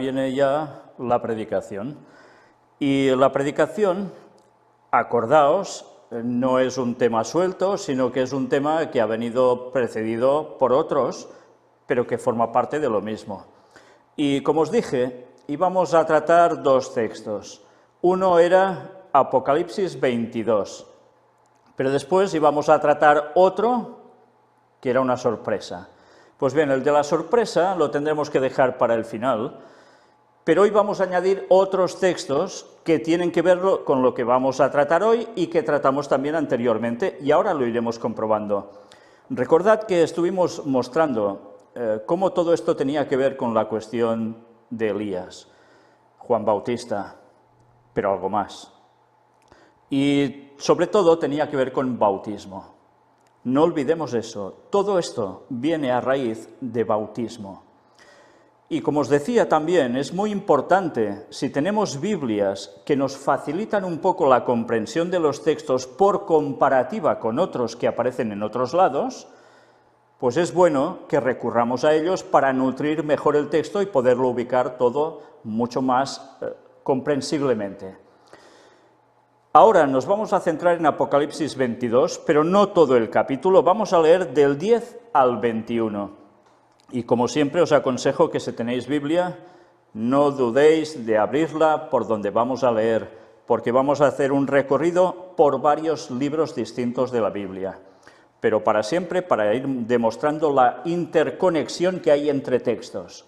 Viene ya la predicación. Y la predicación, acordaos, no es un tema suelto, sino que es un tema que ha venido precedido por otros, pero que forma parte de lo mismo. Y como os dije, íbamos a tratar dos textos. Uno era Apocalipsis 22, pero después íbamos a tratar otro que era una sorpresa. Pues bien, el de la sorpresa lo tendremos que dejar para el final, pero hoy vamos a añadir otros textos que tienen que ver con lo que vamos a tratar hoy y que tratamos también anteriormente, y ahora lo iremos comprobando. Recordad que estuvimos mostrando cómo todo esto tenía que ver con la cuestión de Elías, Juan Bautista, pero algo más. Y sobre todo tenía que ver con bautismo. No olvidemos eso, todo esto viene a raíz de bautismo. Y como os decía también, es muy importante, si tenemos Biblias que nos facilitan un poco la comprensión de los textos por comparativa con otros que aparecen en otros lados, pues es bueno que recurramos a ellos para nutrir mejor el texto y poderlo ubicar todo mucho más comprensiblemente. Ahora nos vamos a centrar en Apocalipsis 22, pero no todo el capítulo, vamos a leer del 10 al 21. Y como siempre os aconsejo que si tenéis Biblia, no dudéis de abrirla por donde vamos a leer, porque vamos a hacer un recorrido por varios libros distintos de la Biblia, pero para siempre, para ir demostrando la interconexión que hay entre textos.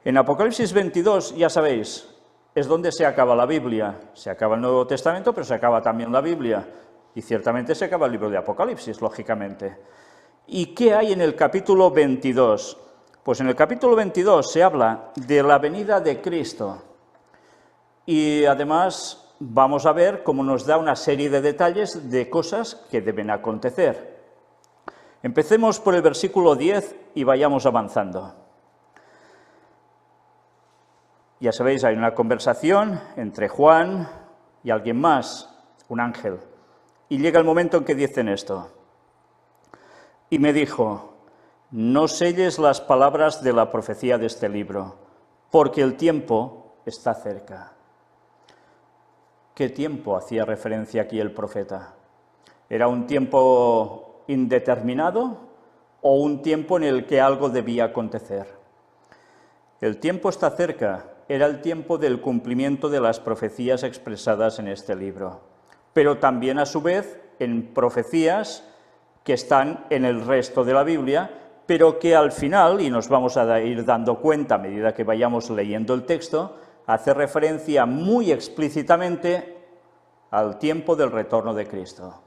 En Apocalipsis 22, ya sabéis, es donde se acaba la Biblia. Se acaba el Nuevo Testamento, pero se acaba también la Biblia. Y ciertamente se acaba el libro de Apocalipsis, lógicamente. ¿Y qué hay en el capítulo 22? Pues en el capítulo 22 se habla de la venida de Cristo. Y además vamos a ver cómo nos da una serie de detalles de cosas que deben acontecer. Empecemos por el versículo 10 y vayamos avanzando. Ya sabéis, hay una conversación entre Juan y alguien más, un ángel. Y llega el momento en que dicen esto. Y me dijo, no selles las palabras de la profecía de este libro, porque el tiempo está cerca. ¿Qué tiempo hacía referencia aquí el profeta? ¿Era un tiempo indeterminado o un tiempo en el que algo debía acontecer? El tiempo está cerca, era el tiempo del cumplimiento de las profecías expresadas en este libro, pero también a su vez en profecías que están en el resto de la Biblia, pero que al final, y nos vamos a ir dando cuenta a medida que vayamos leyendo el texto, hace referencia muy explícitamente al tiempo del retorno de Cristo.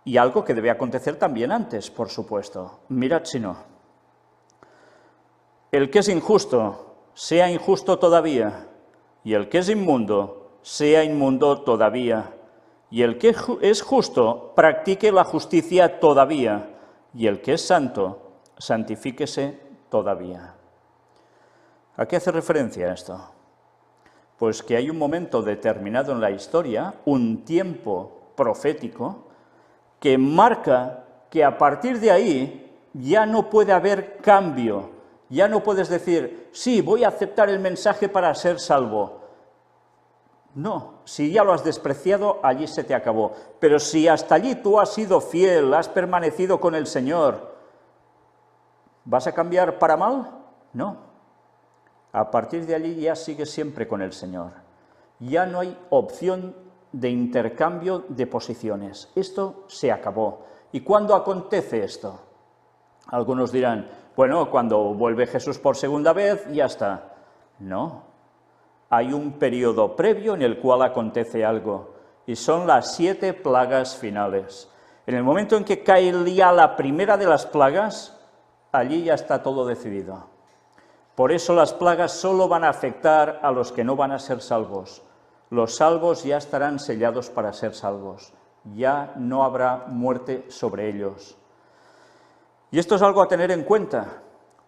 Y algo que debe acontecer también antes, por supuesto. Mirad si no. El que es injusto, sea injusto todavía, y el que es inmundo, sea inmundo todavía. Y el que es justo, practique la justicia todavía, y el que es santo, santifíquese todavía. ¿A qué hace referencia esto? Pues que hay un momento determinado en la historia, un tiempo profético, que marca que a partir de ahí ya no puede haber cambio, ya no puedes decir, sí, voy a aceptar el mensaje para ser salvo. No, si ya lo has despreciado, allí se te acabó. Pero si hasta allí tú has sido fiel, has permanecido con el Señor, ¿vas a cambiar para mal? No. A partir de allí ya sigues siempre con el Señor. Ya no hay opción de intercambio de posiciones. Esto se acabó. ¿Y cuándo acontece esto? Algunos dirán, bueno, cuando vuelve Jesús por segunda vez, ya está. No. Hay un periodo previo en el cual acontece algo, y son las 7 plagas finales. En el momento en que cae ya la primera de las plagas, allí ya está todo decidido. Por eso las plagas solo van a afectar a los que no van a ser salvos. Los salvos ya estarán sellados para ser salvos. Ya no habrá muerte sobre ellos. Y esto es algo a tener en cuenta,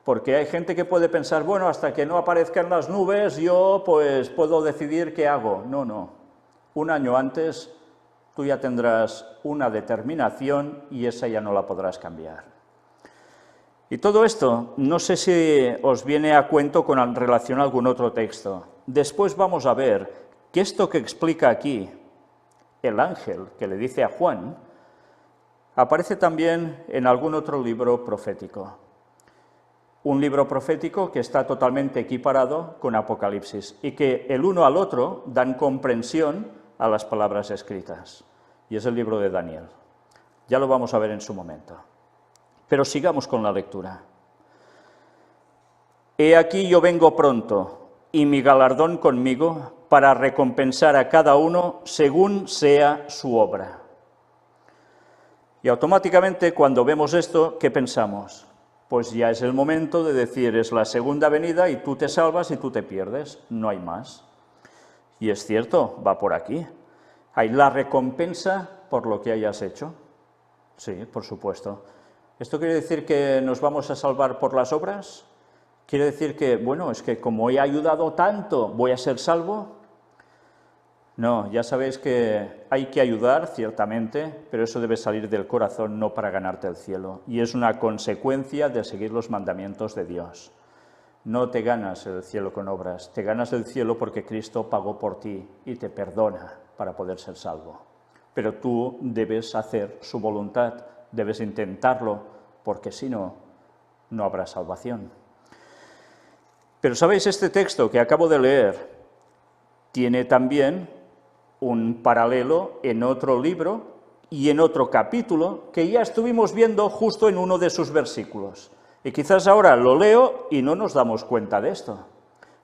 porque hay gente que puede pensar, bueno, hasta que no aparezcan las nubes, yo pues puedo decidir qué hago. No, no. Un año antes tú ya tendrás una determinación y esa ya no la podrás cambiar. Y todo esto, no sé si os viene a cuento con relación a algún otro texto. Después vamos a ver que esto que explica aquí el ángel que le dice a Juan, aparece también en algún otro libro profético. Un libro profético que está totalmente equiparado con Apocalipsis y que el uno al otro dan comprensión a las palabras escritas. Y es el libro de Daniel. Ya lo vamos a ver en su momento. Pero sigamos con la lectura. He aquí yo vengo pronto, y mi galardón conmigo, para recompensar a cada uno según sea su obra. Y automáticamente cuando vemos esto, ¿qué pensamos? Pues ya es el momento de decir, es la segunda venida y tú te salvas y tú te pierdes, no hay más. Y es cierto, va por aquí. Hay la recompensa por lo que hayas hecho. Sí, por supuesto. ¿Esto quiere decir que nos vamos a salvar por las obras? ¿Quiere decir que, bueno, es que como he ayudado tanto, voy a ser salvo? No, ya sabéis que hay que ayudar, ciertamente, pero eso debe salir del corazón, no para ganarte el cielo. Y es una consecuencia de seguir los mandamientos de Dios. No te ganas el cielo con obras, te ganas el cielo porque Cristo pagó por ti y te perdona para poder ser salvo. Pero tú debes hacer su voluntad, debes intentarlo, porque si no, no habrá salvación. Pero sabéis, este texto que acabo de leer tiene también un paralelo en otro libro y en otro capítulo que ya estuvimos viendo justo en uno de sus versículos. Y quizás ahora lo leo y no nos damos cuenta de esto.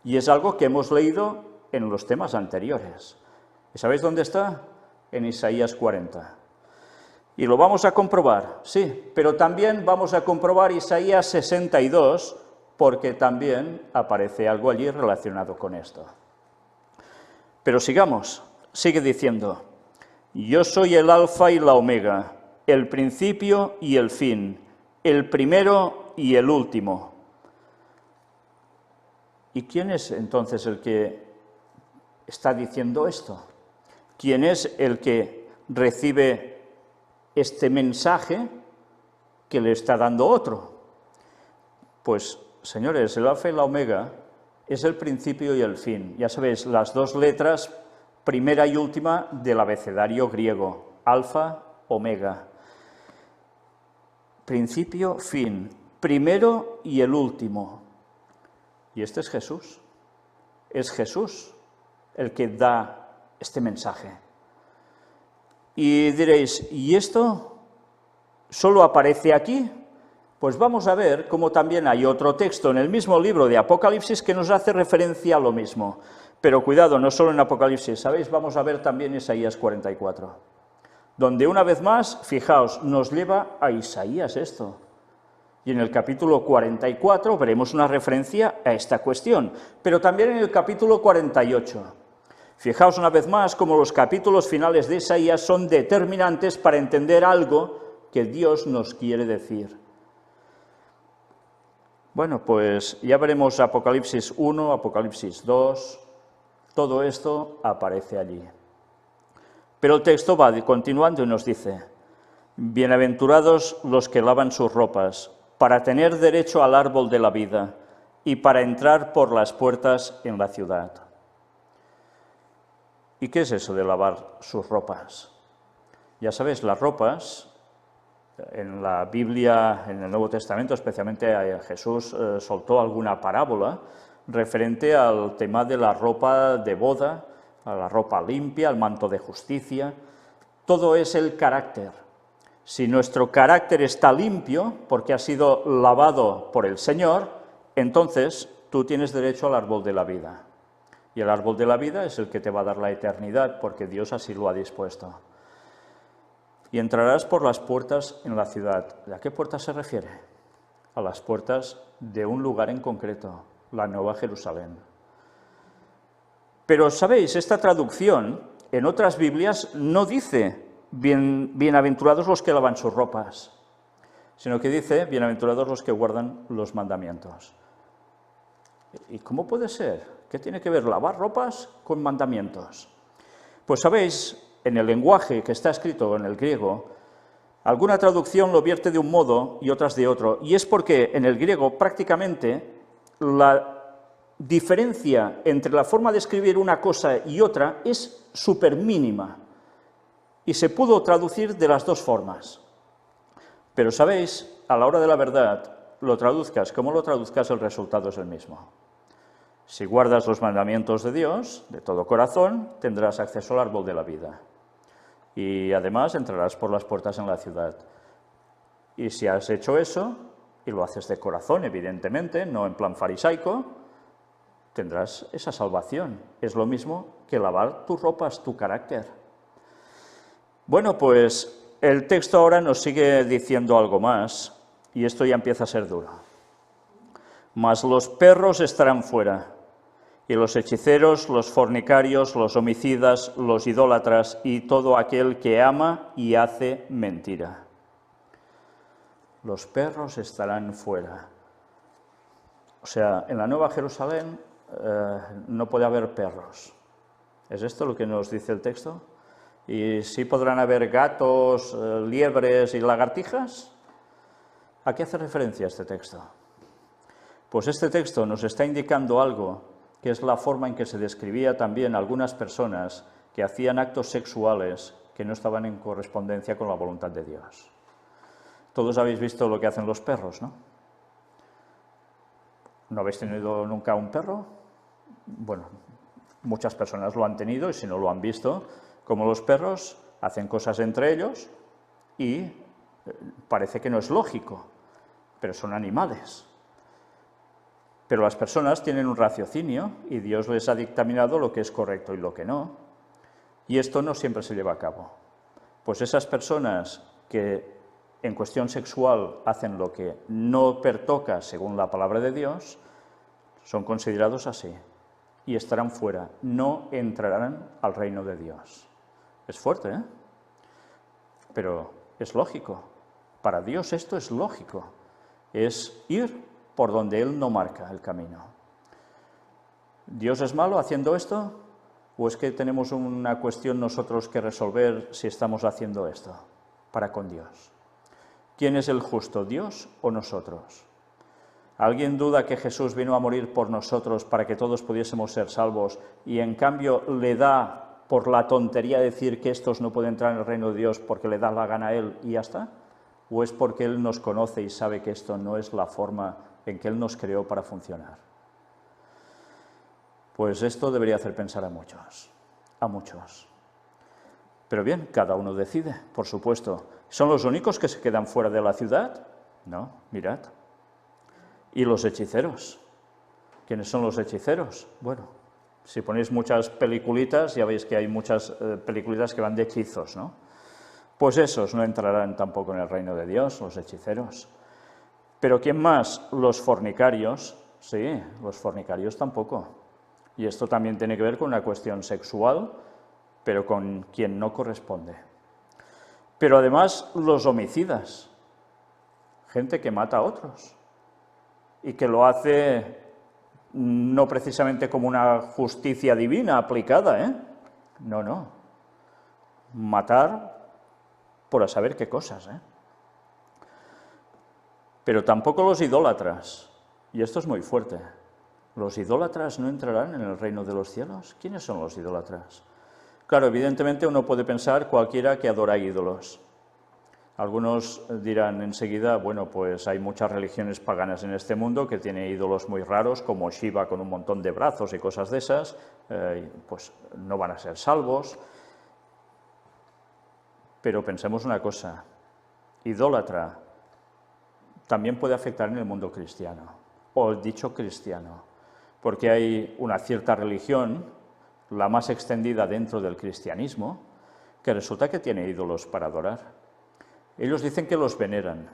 Y es algo que hemos leído en los temas anteriores. ¿Y sabéis dónde está? En Isaías 40. Y lo vamos a comprobar, sí, pero también vamos a comprobar Isaías 62, porque también aparece algo allí relacionado con esto. Pero sigamos, sigue diciendo, yo soy el alfa y la omega, el principio y el fin, el primero y el último. ¿Y quién es entonces el que está diciendo esto? ¿Quién es el que recibe este mensaje que le está dando otro? Pues, señores, el alfa y la omega es el principio y el fin. Ya sabéis, las dos letras, primera y última, del abecedario griego. Alfa, omega. Principio, fin. Primero y el último. Y este es Jesús. Es Jesús el que da este mensaje. Y diréis, ¿y esto solo aparece aquí? Pues vamos a ver cómo también hay otro texto en el mismo libro de Apocalipsis que nos hace referencia a lo mismo. Pero cuidado, no solo en Apocalipsis, ¿sabéis? Vamos a ver también Isaías 44, donde una vez más, fijaos, nos lleva a Isaías esto. Y en el capítulo 44 veremos una referencia a esta cuestión, pero también en el capítulo 48. Fijaos una vez más cómo los capítulos finales de Isaías son determinantes para entender algo que Dios nos quiere decir. Bueno, pues ya veremos Apocalipsis 1, Apocalipsis 2, todo esto aparece allí. Pero el texto va continuando y nos dice, bienaventurados los que lavan sus ropas, para tener derecho al árbol de la vida y para entrar por las puertas en la ciudad. ¿Y qué es eso de lavar sus ropas? Ya sabéis, las ropas, en la Biblia, en el Nuevo Testamento, especialmente Jesús soltó alguna parábola referente al tema de la ropa de boda, a la ropa limpia, al manto de justicia. Todo es el carácter. Si nuestro carácter está limpio, porque ha sido lavado por el Señor, entonces tú tienes derecho al árbol de la vida. Y el árbol de la vida es el que te va a dar la eternidad, porque Dios así lo ha dispuesto. Y entrarás por las puertas en la ciudad. ¿A qué puertas se refiere? A las puertas de un lugar en concreto, la Nueva Jerusalén. Pero, ¿sabéis? Esta traducción en otras Biblias no dice bienaventurados los que lavan sus ropas, sino que dice bienaventurados los que guardan los mandamientos. ¿Y cómo puede ser? ¿Qué tiene que ver lavar ropas con mandamientos? Pues, ¿sabéis? En el lenguaje que está escrito en el griego, Alguna traducción lo vierte de un modo y otras de otro, y es porque en el griego prácticamente la diferencia entre la forma de escribir una cosa y otra es súper mínima, y se pudo traducir de las dos formas. Pero, ¿sabéis? A la hora de la verdad, lo traduzcas como lo traduzcas, el resultado es el mismo. Si guardas los mandamientos de Dios de todo corazón, tendrás acceso al árbol de la vida. Y además entrarás por las puertas en la ciudad. Y si has hecho eso, y lo haces de corazón, evidentemente, no en plan farisaico, tendrás esa salvación. Es lo mismo que lavar tus ropas, tu carácter. Bueno, pues el texto ahora nos sigue diciendo algo más, y esto ya empieza a ser duro. Mas los perros estarán fuera, y los hechiceros, los fornicarios, los homicidas, los idólatras y todo aquel que ama y hace mentira. Los perros estarán fuera. O sea, en la Nueva Jerusalén no puede haber perros. ¿Es esto lo que nos dice el texto? ¿Y sí podrán haber gatos, liebres y lagartijas? ¿A qué hace referencia este texto? Pues este texto nos está indicando algo, que es la forma en que se describía también a algunas personas que hacían actos sexuales que no estaban en correspondencia con la voluntad de Dios. Todos habéis visto lo que hacen los perros, ¿no? ¿No habéis tenido nunca un perro? Bueno, muchas personas lo han tenido y si no lo han visto, como los perros hacen cosas entre ellos y parece que no es lógico, pero son animales. Pero las personas tienen un raciocinio y Dios les ha dictaminado lo que es correcto y lo que no. Y esto no siempre se lleva a cabo. Pues esas personas que en cuestión sexual hacen lo que no pertoca según la palabra de Dios, son considerados así y estarán fuera, no entrarán al reino de Dios. Es fuerte, ¿eh? Pero es lógico. Para Dios esto es lógico. Es ir por donde Él no marca el camino. ¿Dios es malo haciendo esto? ¿O es que tenemos una cuestión nosotros que resolver si estamos haciendo esto para con Dios? ¿Quién es el justo, Dios o nosotros? ¿Alguien duda que Jesús vino a morir por nosotros para que todos pudiésemos ser salvos y en cambio le da por la tontería decir que estos no pueden entrar en el reino de Dios porque le da la gana a Él y ya está? ¿O es porque Él nos conoce y sabe que esto no es la forma en que Él nos creó para funcionar? Pues esto debería hacer pensar a muchos, a muchos. Pero bien, cada uno decide, por supuesto. ¿Son los únicos que se quedan fuera de la ciudad? No, mirad. ¿Y los hechiceros? ¿Quiénes son los hechiceros? Bueno, si ponéis muchas peliculitas, ya veis que hay muchas peliculitas que van de hechizos, ¿no? Pues esos no entrarán tampoco en el reino de Dios, los hechiceros. ¿Pero quién más? Los fornicarios. Sí, los fornicarios tampoco. Y esto también tiene que ver con una cuestión sexual, pero con quien no corresponde. Pero además los homicidas, gente que mata a otros y que lo hace no precisamente como una justicia divina aplicada, ¿eh? No, no. Matar por a saber qué cosas, ¿eh? Pero tampoco los idólatras, y esto es muy fuerte. ¿Los idólatras no entrarán en el reino de los cielos? ¿Quiénes son los idólatras? Claro, evidentemente uno puede pensar cualquiera que adora ídolos. Algunos dirán enseguida, bueno, pues hay muchas religiones paganas en este mundo que tienen ídolos muy raros, como Shiva con un montón de brazos y cosas de esas, pues no van a ser salvos. Pero pensemos una cosa, idólatra también puede afectar en el mundo cristiano, o dicho cristiano, porque hay una cierta religión, la más extendida dentro del cristianismo, que resulta que tiene ídolos para adorar. Ellos dicen que los veneran,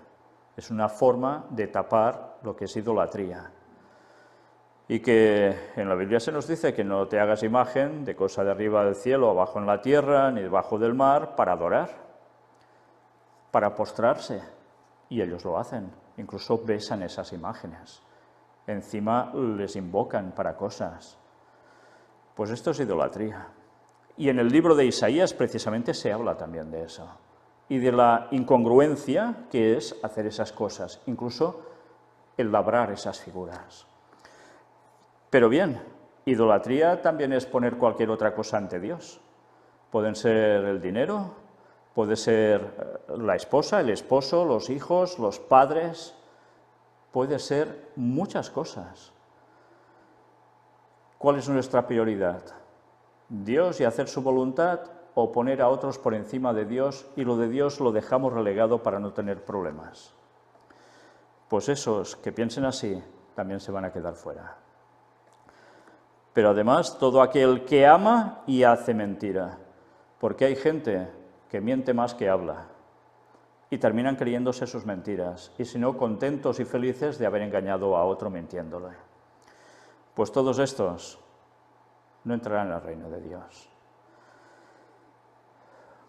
es una forma de tapar lo que es idolatría. Y que en la Biblia se nos dice que no te hagas imagen de cosa de arriba del cielo, abajo en la tierra, ni debajo del mar, para adorar, para postrarse. Y ellos lo hacen, incluso besan esas imágenes. Encima les invocan para cosas. Pues esto es idolatría. Y en el libro de Isaías precisamente se habla también de eso. y de la incongruencia que es hacer esas cosas, incluso el labrar esas figuras. Pero bien, idolatría también es poner cualquier otra cosa ante Dios. Pueden ser el dinero, puede ser la esposa, el esposo, los hijos, los padres, puede ser muchas cosas. ¿Cuál es nuestra prioridad? ¿Dios y hacer su voluntad o poner a otros por encima de Dios y lo de Dios lo dejamos relegado para no tener problemas? Pues esos que piensen así también se van a quedar fuera. Pero además, todo aquel que ama y hace mentira, porque hay gente que miente más que habla y terminan creyéndose sus mentiras, y si no, contentos y felices de haber engañado a otro mintiéndole. Pues todos estos no entrarán en el reino de Dios.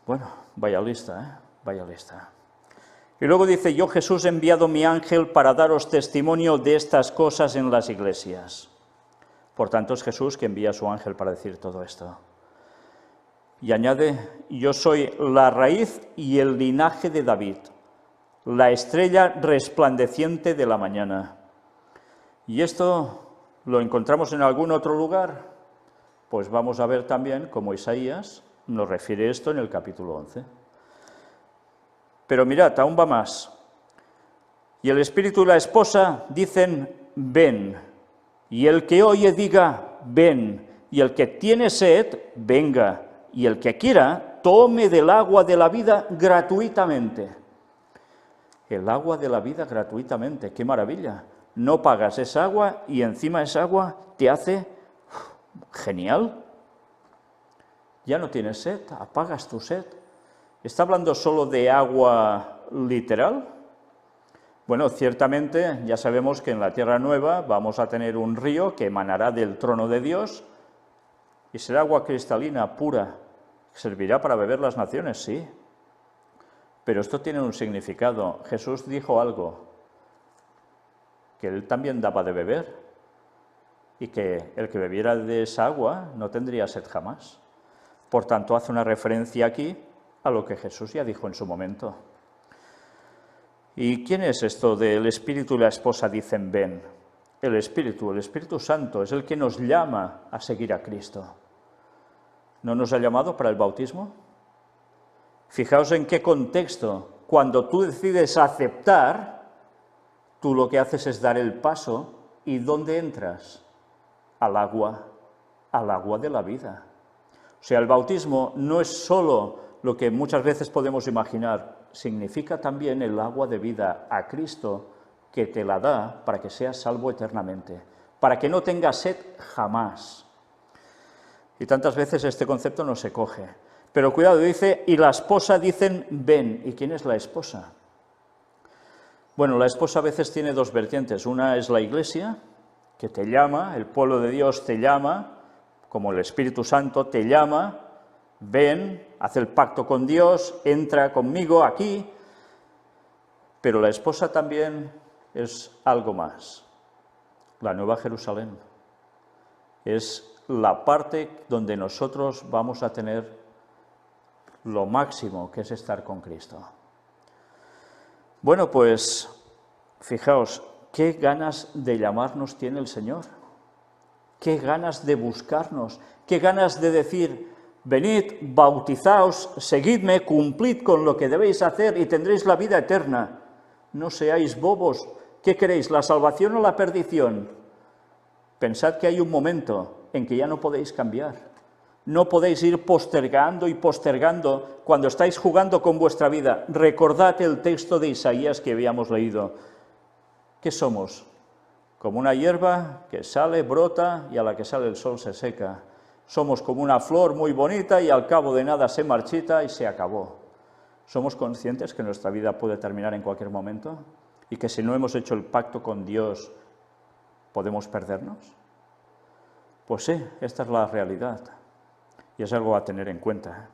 Bueno, vaya lista, ¿eh? Vaya lista. Y luego dice, yo Jesús he enviado mi ángel para daros testimonio de estas cosas en las iglesias. Por tanto, es Jesús que envía a su ángel para decir todo esto. Y añade, yo soy la raíz y el linaje de David, la estrella resplandeciente de la mañana. ¿Y esto lo encontramos en algún otro lugar? Pues vamos a ver también cómo Isaías nos refiere esto en el capítulo 11. Pero mirad, aún va más. Y el espíritu y la esposa dicen, ven. Y el que oye diga, ven. Y el que tiene sed, venga. Y el que quiera, tome del agua de la vida gratuitamente. El agua de la vida gratuitamente, qué maravilla. No pagas esa agua y encima esa agua te hace genial. Ya no tienes sed, apagas tu sed. ¿Está hablando solo de agua literal? Bueno, ciertamente ya sabemos que en la Tierra Nueva vamos a tener un río que emanará del trono de Dios y será agua cristalina, pura. ¿Servirá para beber las naciones? Sí. Pero esto tiene un significado. Jesús dijo algo, que él también daba de beber y que el que bebiera de esa agua no tendría sed jamás. Por tanto, hace una referencia aquí a lo que Jesús ya dijo en su momento. ¿Y quién es esto del Espíritu y la esposa dicen ven? El Espíritu Santo, es el que nos llama a seguir a Cristo. ¿No nos ha llamado para el bautismo? Fijaos en qué contexto. Cuando tú decides aceptar, tú lo que haces es dar el paso. ¿Y dónde entras? Al agua de la vida. O sea, el bautismo no es solo lo que muchas veces podemos imaginar, significa también el agua de vida a Cristo que te la da para que seas salvo eternamente, para que no tengas sed jamás. Y tantas veces este concepto no se coge. Pero cuidado, dice, y la esposa dicen ven. ¿Y quién es la esposa? Bueno, la esposa a veces tiene dos vertientes. Una es la Iglesia, que te llama, el pueblo de Dios te llama, como el Espíritu Santo te llama, ven, haz el pacto con Dios, entra conmigo aquí. Pero la esposa también es algo más. La Nueva Jerusalén es la parte donde nosotros vamos a tener lo máximo, que es estar con Cristo. Bueno, pues, fijaos, qué ganas de llamarnos tiene el Señor, qué ganas de buscarnos, qué ganas de decir, venid, bautizaos, seguidme, cumplid con lo que debéis hacer y tendréis la vida eterna. No seáis bobos. ¿Qué queréis, la salvación o la perdición? Pensad que hay un momento en que ya no podéis cambiar. No podéis ir postergando y postergando cuando estáis jugando con vuestra vida. Recordad el texto de Isaías que habíamos leído. ¿Qué somos? Como una hierba que sale, brota y a la que sale el sol se seca. Somos como una flor muy bonita y al cabo de nada se marchita y se acabó. ¿Somos conscientes que nuestra vida puede terminar en cualquier momento? Y que si no hemos hecho el pacto con Dios, ¿podemos perdernos? Pues sí, esta es la realidad. Y es algo a tener en cuenta.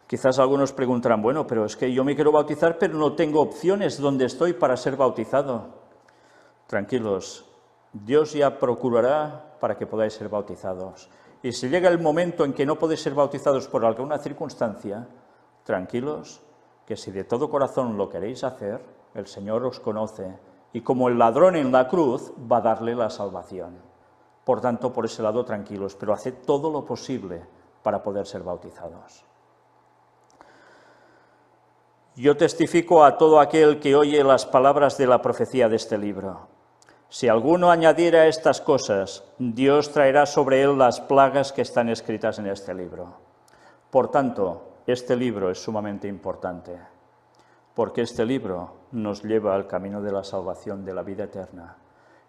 Quizás algunos preguntarán, bueno, pero es que yo me quiero bautizar, pero no tengo opciones donde estoy para ser bautizado. Tranquilos, Dios ya procurará para que podáis ser bautizados. Y si llega el momento en que no podéis ser bautizados por alguna circunstancia, tranquilos, que si de todo corazón lo queréis hacer, el Señor os conoce, y como el ladrón en la cruz, va a darle la salvación. Por tanto, por ese lado, tranquilos, pero haced todo lo posible para poder ser bautizados. Yo testifico a todo aquel que oye las palabras de la profecía de este libro. Si alguno añadiera estas cosas, Dios traerá sobre él las plagas que están escritas en este libro. Por tanto, este libro es sumamente importante, porque este libro nos lleva al camino de la salvación, de la vida eterna.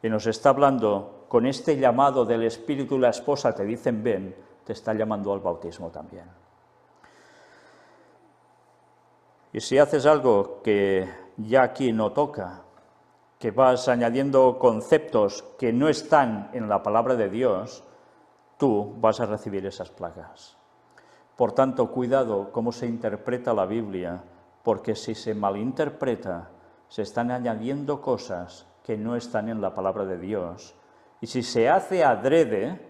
Y nos está hablando, con este llamado del Espíritu y la esposa te dicen ven, te está llamando al bautismo también. Y si haces algo que ya aquí no toca, que vas añadiendo conceptos que no están en la palabra de Dios, tú vas a recibir esas plagas. Por tanto, cuidado cómo se interpreta la Biblia, porque si se malinterpreta, se están añadiendo cosas que no están en la palabra de Dios. Y si se hace adrede,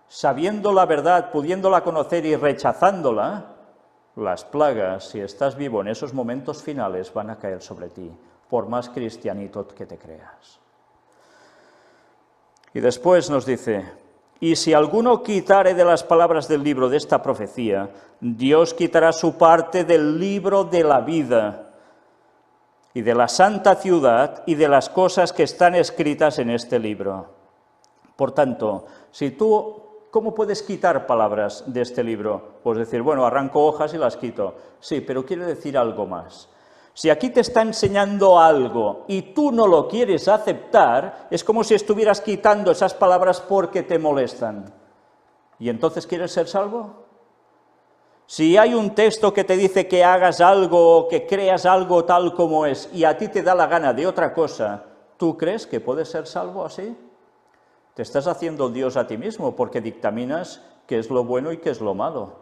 sabiendo la verdad, pudiéndola conocer y rechazándola, las plagas, si estás vivo en esos momentos finales, van a caer sobre ti, por más cristianito que te creas. Y después nos dice, y si alguno quitare de las palabras del libro de esta profecía, Dios quitará su parte del libro de la vida y de la santa ciudad y de las cosas que están escritas en este libro. Por tanto, si tú, ¿cómo puedes quitar palabras de este libro? Pues decir, bueno, arranco hojas y las quito. Sí, pero quiere decir algo más. Si aquí te está enseñando algo y tú no lo quieres aceptar, es como si estuvieras quitando esas palabras porque te molestan. ¿Y entonces quieres ser salvo? Si hay un texto que te dice que hagas algo o que creas algo tal como es y a ti te da la gana de otra cosa, ¿tú crees que puedes ser salvo así? Te estás haciendo Dios a ti mismo porque dictaminas qué es lo bueno y qué es lo malo.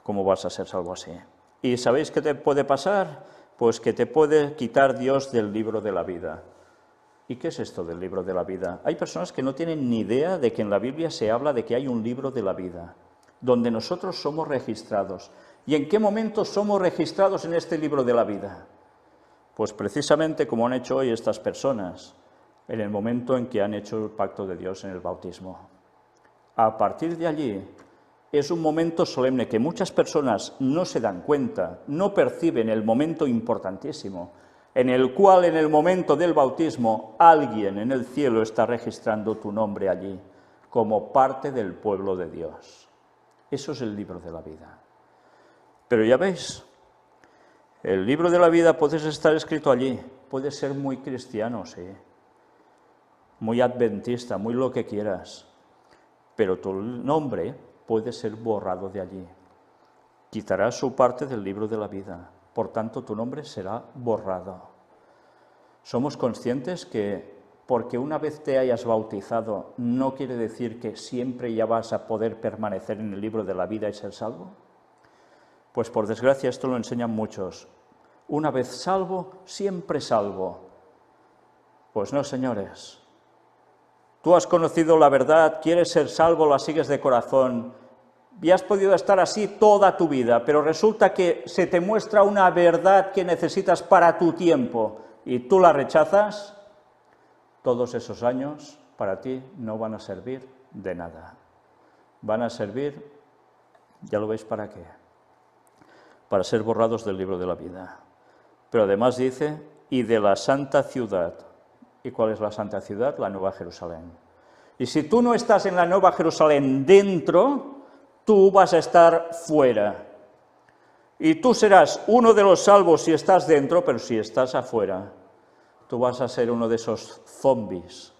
¿Cómo vas a ser salvo así? ¿Y sabéis qué te puede pasar? Pues que te puede quitar Dios del libro de la vida. ¿Y qué es esto del libro de la vida? Hay personas que no tienen ni idea de que en la Biblia se habla de que hay un libro de la vida, donde nosotros somos registrados. ¿Y en qué momento somos registrados en este libro de la vida? Pues precisamente como han hecho hoy estas personas, en el momento en que han hecho el pacto de Dios en el bautismo. A partir de allí, es un momento solemne que muchas personas no se dan cuenta, no perciben el momento importantísimo, en el cual en el momento del bautismo alguien en el cielo está registrando tu nombre allí, como parte del pueblo de Dios. Eso es el libro de la vida. Pero ya veis, el libro de la vida puede estar escrito allí, puede ser muy cristiano, sí, muy adventista, muy lo que quieras, pero tu nombre puede ser borrado de allí. Quitarás su parte del libro de la vida, por tanto tu nombre será borrado. Somos conscientes que porque una vez te hayas bautizado no quiere decir que siempre ya vas a poder permanecer en el libro de la vida y ser salvo. Pues por desgracia esto lo enseñan muchos. Una vez salvo, siempre salvo. Pues no, señores. Tú has conocido la verdad, quieres ser salvo, la sigues de corazón y has podido estar así toda tu vida, pero resulta que se te muestra una verdad que necesitas para tu tiempo y tú la rechazas, todos esos años para ti no van a servir de nada. Van a servir, ya lo veis para qué, para ser borrados del libro de la vida. Pero además dice, y de la santa ciudad. ¿Y cuál es la santa ciudad? La Nueva Jerusalén. Y si tú no estás en la Nueva Jerusalén dentro, tú vas a estar fuera. Y tú serás uno de los salvos si estás dentro, pero si estás afuera, tú vas a ser uno de esos zombies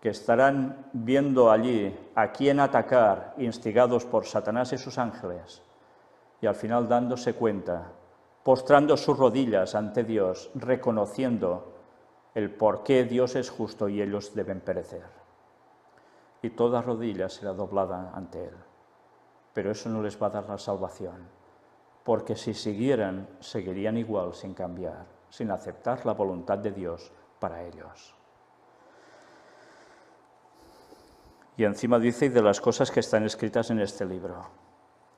que estarán viendo allí a quién atacar, instigados por Satanás y sus ángeles, y al final dándose cuenta, postrando sus rodillas ante Dios, reconociendo el por qué Dios es justo y ellos deben perecer. Y toda rodilla será doblada ante Él. Pero eso no les va a dar la salvación, porque si siguieran, seguirían igual sin cambiar, sin aceptar la voluntad de Dios para ellos. Y encima dice, y de las cosas que están escritas en este libro.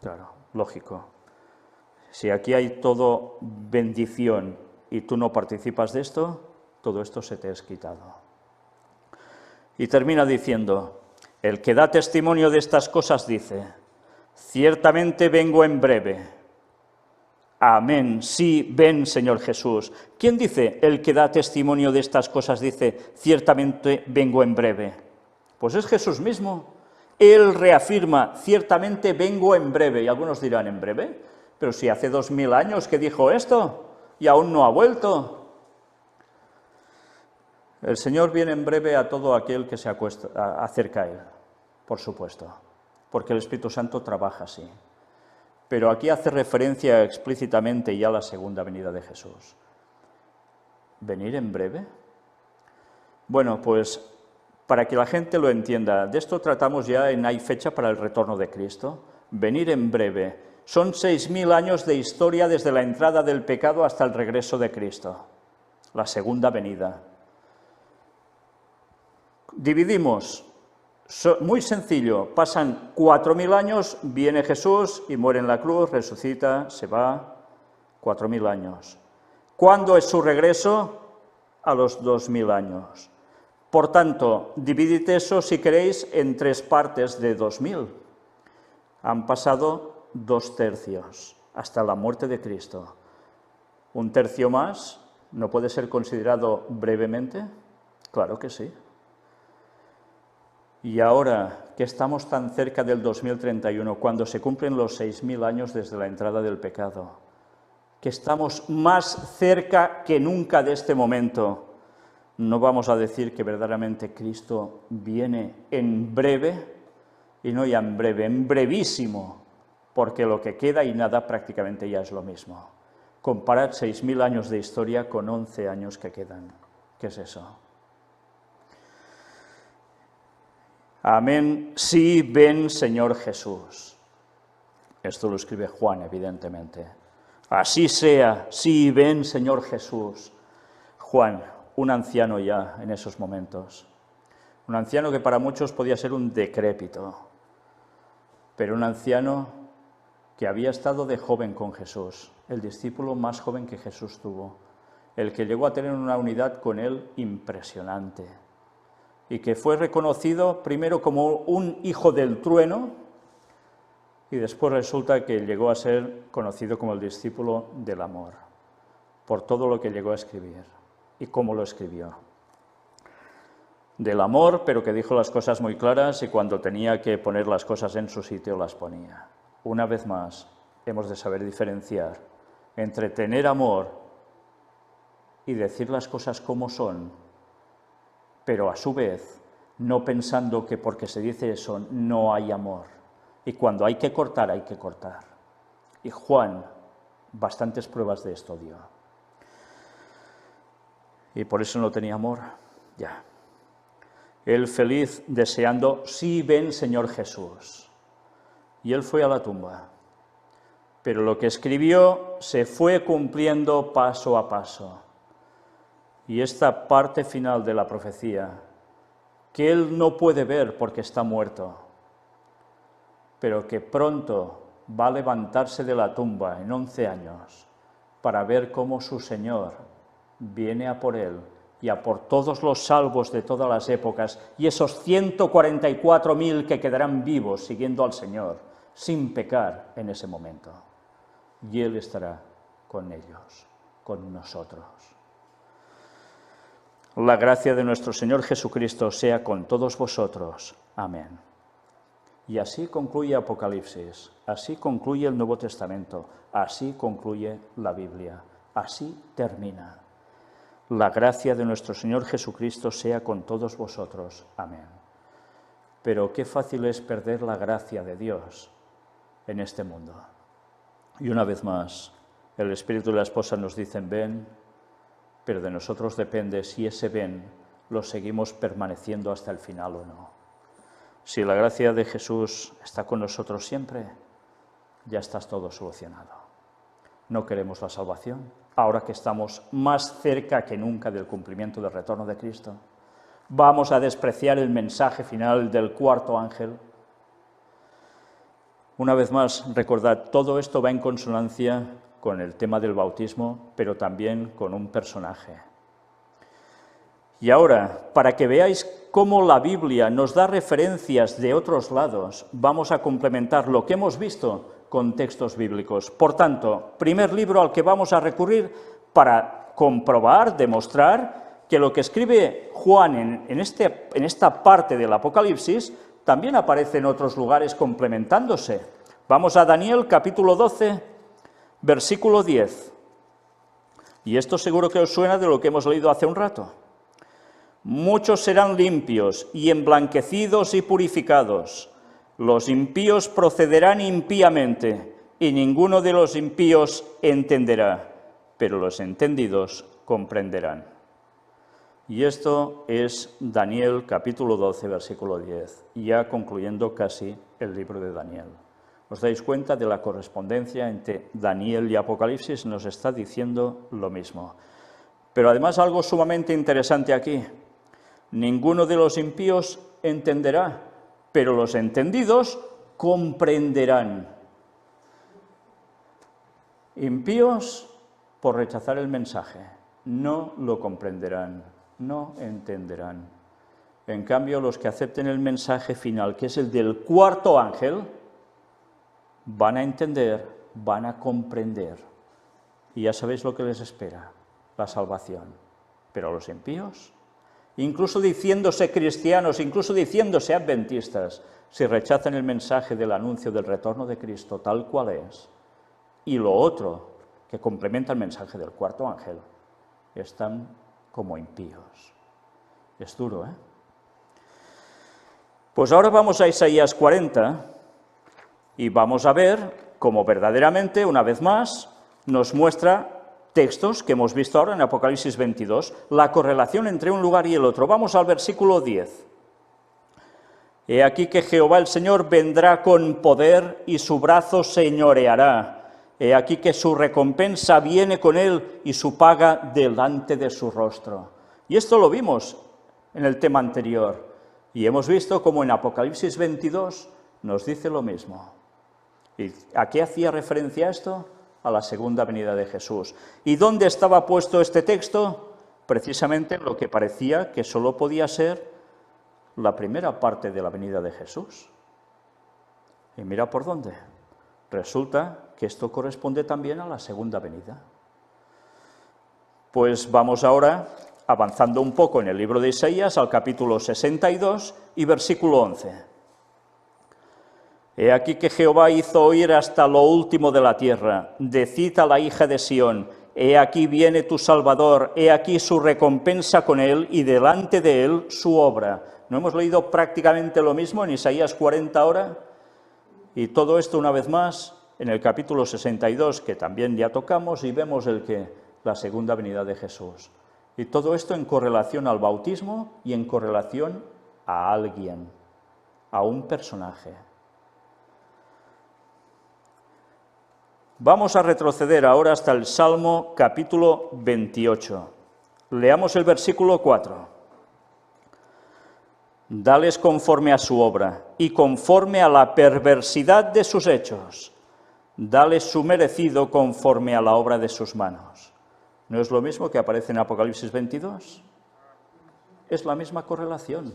Claro, lógico. Si aquí hay todo bendición y tú no participas de esto, todo esto se te es quitado. Y termina diciendo, el que da testimonio de estas cosas dice, ciertamente vengo en breve. Amén, sí, ven, Señor Jesús. ¿Quién dice, el que da testimonio de estas cosas dice, ciertamente vengo en breve? Pues es Jesús mismo. Él reafirma, ciertamente vengo en breve. Y algunos dirán, ¿en breve? Pero si hace 2000 años que dijo esto y aún no ha vuelto. El Señor viene en breve a todo aquel que se acerca a Él, por supuesto, porque el Espíritu Santo trabaja así. Pero aquí hace referencia explícitamente ya a la segunda venida de Jesús. ¿Venir en breve? Bueno, pues para que la gente lo entienda, de esto tratamos ya en Hay fecha para el retorno de Cristo. Venir en breve. Son 6000 años de historia desde la entrada del pecado hasta el regreso de Cristo, la segunda venida. Dividimos, muy sencillo, pasan 4000 años, viene Jesús y muere en la cruz, resucita, se va, 4000 años. ¿Cuándo es su regreso? A los 2000 años. Por tanto, dividid eso, si queréis, en 3 partes de 2000. Han pasado 2 tercios, hasta la muerte de Cristo. ¿Un tercio más no puede ser considerado brevemente? Claro que sí. Y ahora que estamos tan cerca del 2031, cuando se cumplen los 6000 años desde la entrada del pecado, que estamos más cerca que nunca de este momento, ¿no vamos a decir que verdaderamente Cristo viene en breve? Y no ya en breve, en brevísimo, porque lo que queda y nada prácticamente ya es lo mismo. Comparad 6000 años de historia con 11 años que quedan. ¿Qué es eso? Amén, sí, ven, Señor Jesús. Esto lo escribe Juan, evidentemente. Así sea, sí, ven, Señor Jesús. Juan, un anciano ya en esos momentos. Un anciano que para muchos podía ser un decrépito, pero un anciano que había estado de joven con Jesús, el discípulo más joven que Jesús tuvo, el que llegó a tener una unidad con él impresionante, y que fue reconocido primero como un hijo del trueno, y después resulta que llegó a ser conocido como el discípulo del amor, por todo lo que llegó a escribir, y cómo lo escribió. Del amor, pero que dijo las cosas muy claras, y cuando tenía que poner las cosas en su sitio, las ponía. Una vez más, hemos de saber diferenciar entre tener amor y decir las cosas como son, pero a su vez no pensando que porque se dice eso no hay amor. Y cuando hay que cortar, hay que cortar. Y Juan bastantes pruebas de esto dio. Y por eso no tenía amor, ya. Él feliz deseando, sí, ven, Señor Jesús. Y él fue a la tumba. Pero lo que escribió se fue cumpliendo paso a paso. Y esta parte final de la profecía, que él no puede ver porque está muerto, pero que pronto va a levantarse de la tumba en 11 años para ver cómo su Señor viene a por él y a por todos los salvos de todas las épocas y esos 144.000 que quedarán vivos siguiendo al Señor, sin pecar en ese momento. Y Él estará con ellos, con nosotros. La gracia de nuestro Señor Jesucristo sea con todos vosotros. Amén. Y así concluye Apocalipsis, así concluye el Nuevo Testamento, así concluye la Biblia, así termina. La gracia de nuestro Señor Jesucristo sea con todos vosotros. Amén. Pero qué fácil es perder la gracia de Dios en este mundo. Y una vez más, el Espíritu y la esposa nos dicen ven, pero de nosotros depende si ese ven lo seguimos permaneciendo hasta el final o no. Si la gracia de Jesús está con nosotros siempre, ya está todo solucionado. No queremos la salvación, ahora que estamos más cerca que nunca del cumplimiento del retorno de Cristo. ¿Vamos a despreciar el mensaje final del cuarto ángel? Una vez más, recordad, todo esto va en consonancia con el tema del bautismo, pero también con un personaje. Y ahora, para que veáis cómo la Biblia nos da referencias de otros lados, vamos a complementar lo que hemos visto con textos bíblicos. Por tanto, primer libro al que vamos a recurrir para comprobar, demostrar que lo que escribe Juan en esta parte del Apocalipsis también aparece en otros lugares complementándose. Vamos a Daniel, capítulo 12, versículo 10. Y esto seguro que os suena de lo que hemos leído hace un rato. Muchos serán limpios y emblanquecidos y purificados. Los impíos procederán impíamente, y ninguno de los impíos entenderá, pero los entendidos comprenderán. Y esto es Daniel capítulo 12, versículo 10, ya concluyendo casi el libro de Daniel. ¿Os dais cuenta de la correspondencia entre Daniel y Apocalipsis? Nos está diciendo lo mismo. Pero además algo sumamente interesante aquí. Ninguno de los impíos entenderá, pero los entendidos comprenderán. Impíos por rechazar el mensaje, no lo comprenderán, no entenderán. En cambio, los que acepten el mensaje final, que es el del cuarto ángel, van a entender, van a comprender. Y ya sabéis lo que les espera, la salvación. Pero a los impíos, incluso diciéndose cristianos, incluso diciéndose adventistas, si rechazan el mensaje del anuncio del retorno de Cristo tal cual es, y lo otro, que complementa el mensaje del cuarto ángel, están como impíos. Es duro, ¿eh? Pues ahora vamos a Isaías 40 y vamos a ver cómo verdaderamente, una vez más, nos muestra textos que hemos visto ahora en Apocalipsis 22, la correlación entre un lugar y el otro. Vamos al versículo 10. He aquí que Jehová el Señor vendrá con poder y su brazo señoreará. He aquí que su recompensa viene con él y su paga delante de su rostro. Y esto lo vimos en el tema anterior. Y hemos visto como en Apocalipsis 22 nos dice lo mismo. ¿Y a qué hacía referencia esto? A la segunda venida de Jesús. ¿Y dónde estaba puesto este texto? Precisamente en lo que parecía que solo podía ser la primera parte de la venida de Jesús. Y mira por dónde. Resulta que esto corresponde también a la segunda venida. Pues vamos ahora, avanzando un poco en el libro de Isaías, al capítulo 62 y versículo 11. He aquí que Jehová hizo oír hasta lo último de la tierra. Decid a la hija de Sión, he aquí viene tu Salvador, he aquí su recompensa con él y delante de él su obra. ¿No hemos leído prácticamente lo mismo en Isaías 40 ahora? Y todo esto una vez más en el capítulo 62, que también ya tocamos, y vemos la segunda venida de Jesús. Y todo esto en correlación al bautismo y en correlación a alguien, a un personaje. Vamos a retroceder ahora hasta el Salmo capítulo 28. Leamos el versículo 4. Dales conforme a su obra y conforme a la perversidad de sus hechos. Dales su merecido conforme a la obra de sus manos. ¿No es lo mismo que aparece en Apocalipsis 22? Es la misma correlación.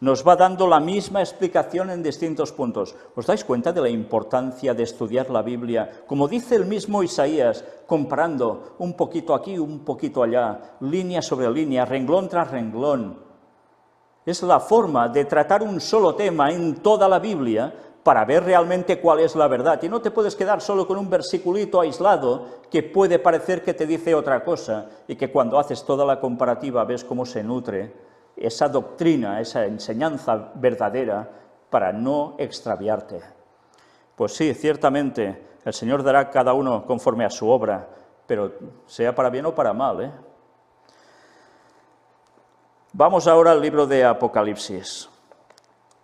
Nos va dando la misma explicación en distintos puntos. ¿Os dais cuenta de la importancia de estudiar la Biblia? Como dice el mismo Isaías, comparando un poquito aquí, un poquito allá, línea sobre línea, renglón tras renglón. Es la forma de tratar un solo tema en toda la Biblia para ver realmente cuál es la verdad. Y no te puedes quedar solo con un versiculito aislado que puede parecer que te dice otra cosa y que cuando haces toda la comparativa ves cómo se nutre esa doctrina, esa enseñanza verdadera para no extraviarte. Pues sí, ciertamente, el Señor dará a cada uno conforme a su obra, pero sea para bien o para mal, ¿eh? Vamos ahora al libro de Apocalipsis,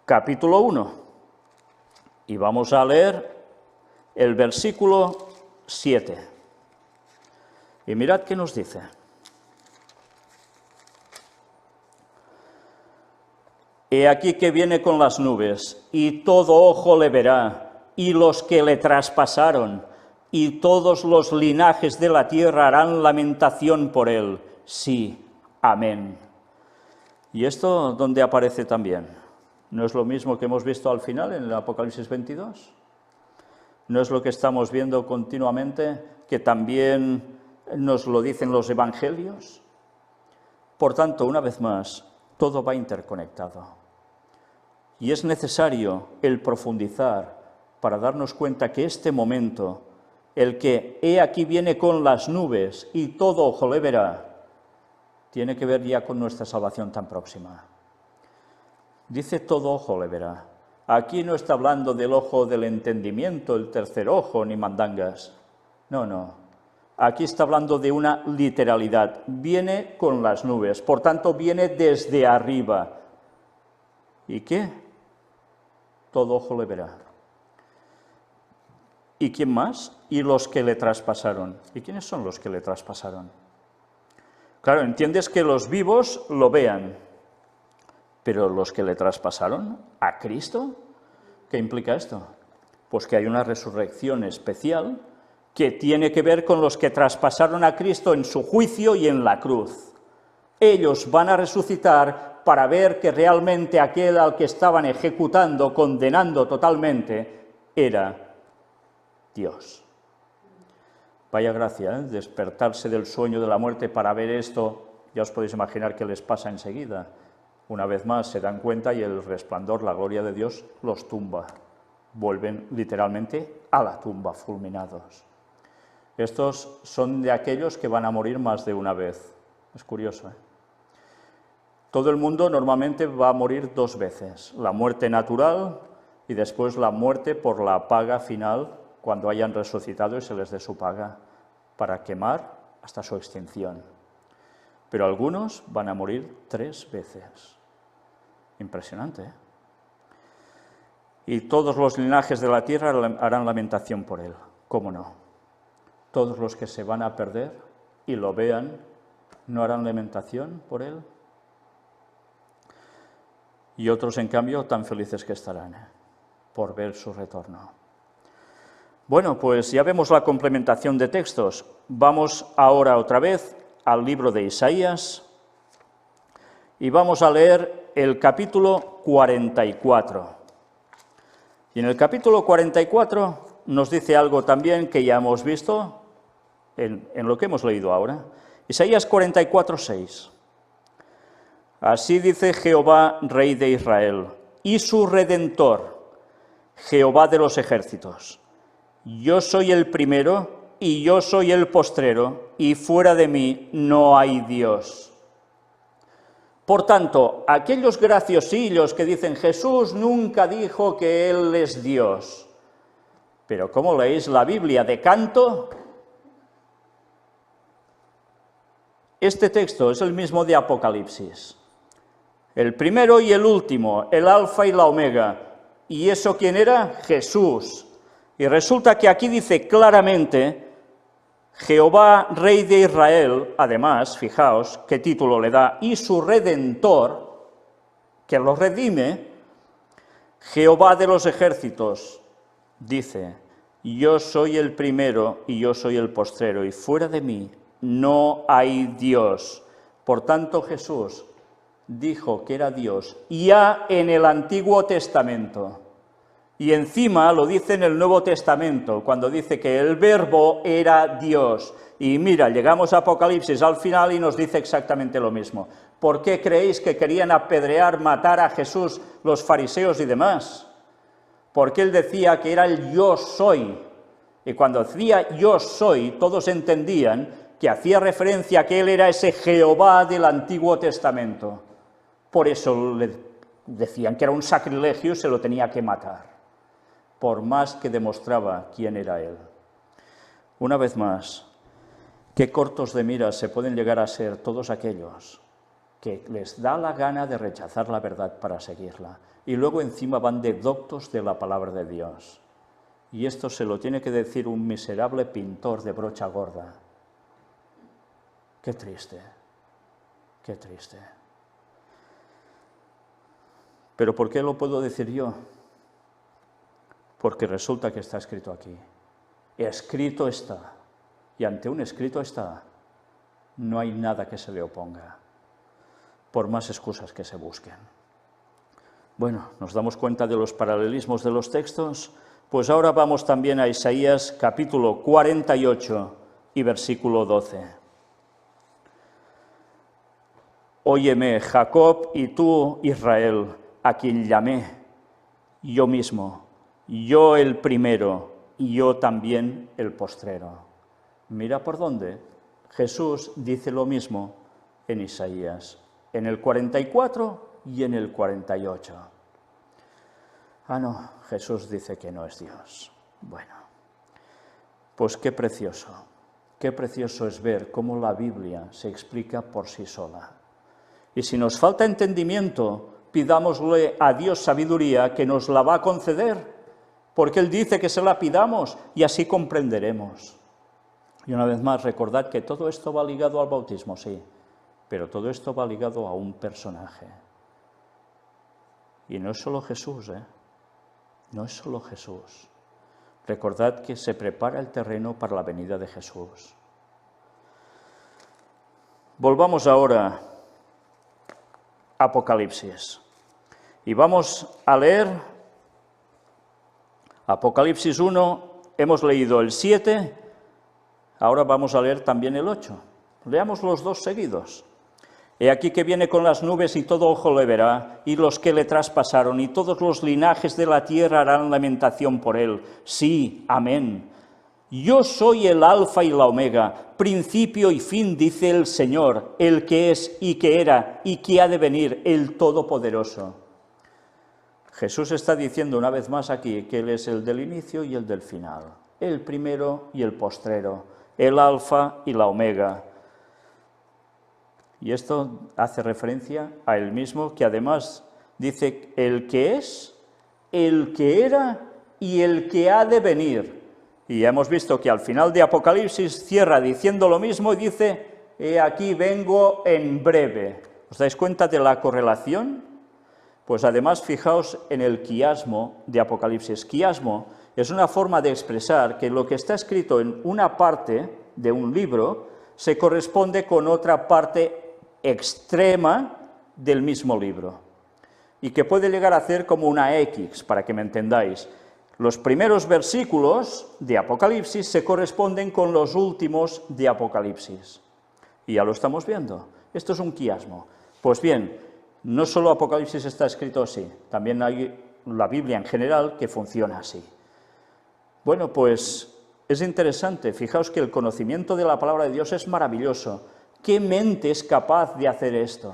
capítulo 1, y vamos a leer el versículo 7. Y mirad qué nos dice. He aquí que viene con las nubes, y todo ojo le verá, y los que le traspasaron, y todos los linajes de la tierra harán lamentación por él. Sí, amén. ¿Y esto dónde aparece también? ¿No es lo mismo que hemos visto al final en el Apocalipsis 22? ¿No es lo que estamos viendo continuamente, que también nos lo dicen los evangelios? Por tanto, una vez más, todo va interconectado. Y es necesario el profundizar para darnos cuenta que este momento, el que he aquí viene con las nubes y todo ojo le verá, tiene que ver ya con nuestra salvación tan próxima. Dice todo ojo le verá. Aquí no está hablando del ojo del entendimiento, el tercer ojo, ni mandangas. No, no. Aquí está hablando de una literalidad. Viene con las nubes, por tanto viene desde arriba. ¿Y qué? Todo ojo le verá. ¿Y quién más? Y los que le traspasaron. ¿Y quiénes son los que le traspasaron? Claro, entiendes que los vivos lo vean, pero los que le traspasaron a Cristo, ¿qué implica esto? Pues que hay una resurrección especial que tiene que ver con los que traspasaron a Cristo en su juicio y en la cruz. Ellos van a resucitar para ver que realmente aquel al que estaban ejecutando, condenando totalmente, era Dios. Vaya gracia, ¿eh? Despertarse del sueño de la muerte para ver esto, ya os podéis imaginar qué les pasa enseguida. Una vez más se dan cuenta y el resplandor, la gloria de Dios, los tumba. Vuelven literalmente a la tumba, fulminados. Estos son de aquellos que van a morir más de una vez. Es curioso, ¿eh? Todo el mundo normalmente va a morir dos veces, la muerte natural y después la muerte por la paga final, cuando hayan resucitado y se les dé su paga, para quemar hasta su extinción. Pero algunos van a morir 3 veces. Impresionante, ¿eh? Y todos los linajes de la tierra harán lamentación por él. ¿Cómo no? Todos los que se van a perder y lo vean, ¿no harán lamentación por él? Y otros, en cambio, tan felices que estarán, por ver su retorno. Bueno, pues ya vemos la complementación de textos. Vamos ahora otra vez al libro de Isaías y vamos a leer el capítulo 44. Y en el capítulo 44 nos dice algo también que ya hemos visto en lo que hemos leído ahora. Isaías 44, 6. Así dice Jehová, Rey de Israel, y su Redentor, Jehová de los ejércitos. Yo soy el primero y yo soy el postrero, y fuera de mí no hay Dios. Por tanto, aquellos graciosillos que dicen Jesús nunca dijo que Él es Dios, pero ¿cómo leéis la Biblia de canto? Este texto es el mismo de Apocalipsis. El primero y el último, el alfa y la omega. ¿Y eso quién era? Jesús. Y resulta que aquí dice claramente, Jehová, Rey de Israel, además, fijaos qué título le da, y su Redentor, que lo redime, Jehová de los ejércitos, dice, yo soy el primero y yo soy el postrero, y fuera de mí no hay Dios. Por tanto, Jesús dijo que era Dios ya en el Antiguo Testamento. Y encima lo dice en el Nuevo Testamento, cuando dice que el Verbo era Dios. Y mira, llegamos a Apocalipsis al final y nos dice exactamente lo mismo. ¿Por qué creéis que querían apedrear, matar a Jesús los fariseos y demás? Porque él decía que era el yo soy. Y cuando decía yo soy, todos entendían que hacía referencia a que él era ese Jehová del Antiguo Testamento. Por eso le decían que era un sacrilegio y se lo tenía que matar, por más que demostraba quién era él. Una vez más, qué cortos de miras se pueden llegar a ser todos aquellos que les da la gana de rechazar la verdad para seguirla, y luego encima van de doctos de la palabra de Dios. Y esto se lo tiene que decir un miserable pintor de brocha gorda. Qué triste, qué triste. ¿Pero por qué lo puedo decir yo? porque resulta que está escrito aquí. Escrito está, y ante un escrito está, no hay nada que se le oponga, por más excusas que se busquen. Bueno, nos damos cuenta de los paralelismos de los textos, pues ahora vamos también a Isaías capítulo 48 y versículo 12. Óyeme, Jacob, y tú, Israel, a quien llamé, yo mismo, yo el primero, y yo también el postrero. Mira por dónde. Jesús dice lo mismo en Isaías, en el 44 y en el 48. Ah, no, Jesús dice que no es Dios. Bueno, pues qué precioso es ver cómo la Biblia se explica por sí sola. Y si nos falta entendimiento, pidámosle a Dios sabiduría, que nos la va a conceder, porque Él dice que se la pidamos y así comprenderemos. Y una vez más, recordad que todo esto va ligado al bautismo, sí, pero todo esto va ligado a un personaje. Y no es solo Jesús, no es solo Jesús. Recordad que se prepara el terreno para la venida de Jesús. Volvamos ahora a Apocalipsis. Y vamos a leer Apocalipsis 1, hemos leído el 7, ahora vamos a leer también el 8. Leamos los dos seguidos. He aquí que viene con las nubes y todo ojo le verá, y los que le traspasaron, y todos los linajes de la tierra harán lamentación por él. Sí, amén. Yo soy el alfa y la omega, principio y fin, dice el Señor, el que es y que era y que ha de venir, el Todopoderoso. Jesús está diciendo una vez más aquí que Él es el del inicio y el del final, el primero y el postrero, el alfa y la omega. Y esto hace referencia a Él mismo, que además dice el que es, el que era y el que ha de venir. Y ya hemos visto que al final de Apocalipsis cierra diciendo lo mismo y dice, he aquí vengo en breve. ¿Os dais cuenta de la correlación? Pues además fijaos en el quiasmo de Apocalipsis. Quiasmo es una forma de expresar que lo que está escrito en una parte de un libro se corresponde con otra parte extrema del mismo libro, y que puede llegar a hacer como una X, para que me entendáis. Los primeros versículos de Apocalipsis se corresponden con los últimos de Apocalipsis, y ya lo estamos viendo. Esto es un quiasmo. Pues bien, no solo Apocalipsis está escrito así, también hay la Biblia en general que funciona así. Bueno, pues es interesante, fijaos que el conocimiento de la palabra de Dios es maravilloso. ¿Qué mente es capaz de hacer esto?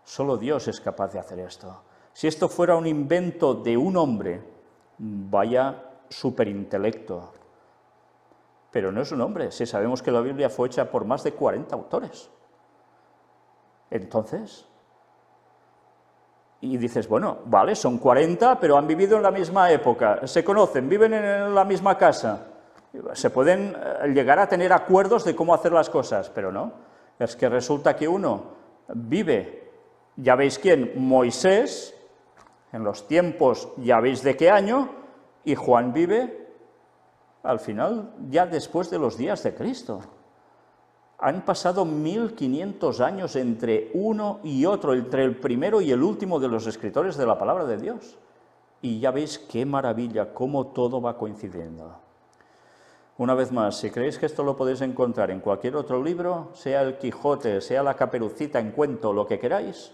Solo Dios es capaz de hacer esto. Si esto fuera un invento de un hombre, vaya superintelecto. Pero no es un hombre, si sabemos que la Biblia fue hecha por más de 40 autores. Entonces, y dices, bueno, vale, son 40, pero han vivido en la misma época, se conocen, viven en la misma casa. Se pueden llegar a tener acuerdos de cómo hacer las cosas, pero no. Es que resulta que uno vive, ya veis quién, Moisés, en los tiempos, ya veis de qué año, y Juan vive al final, ya después de los días de Cristo. Han pasado 1500 años entre uno y otro, entre el primero y el último de los escritores de la palabra de Dios. Y ya veis qué maravilla, cómo todo va coincidiendo. Una vez más, si creéis que esto lo podéis encontrar en cualquier otro libro, sea el Quijote, sea la Caperucita en cuento, lo que queráis,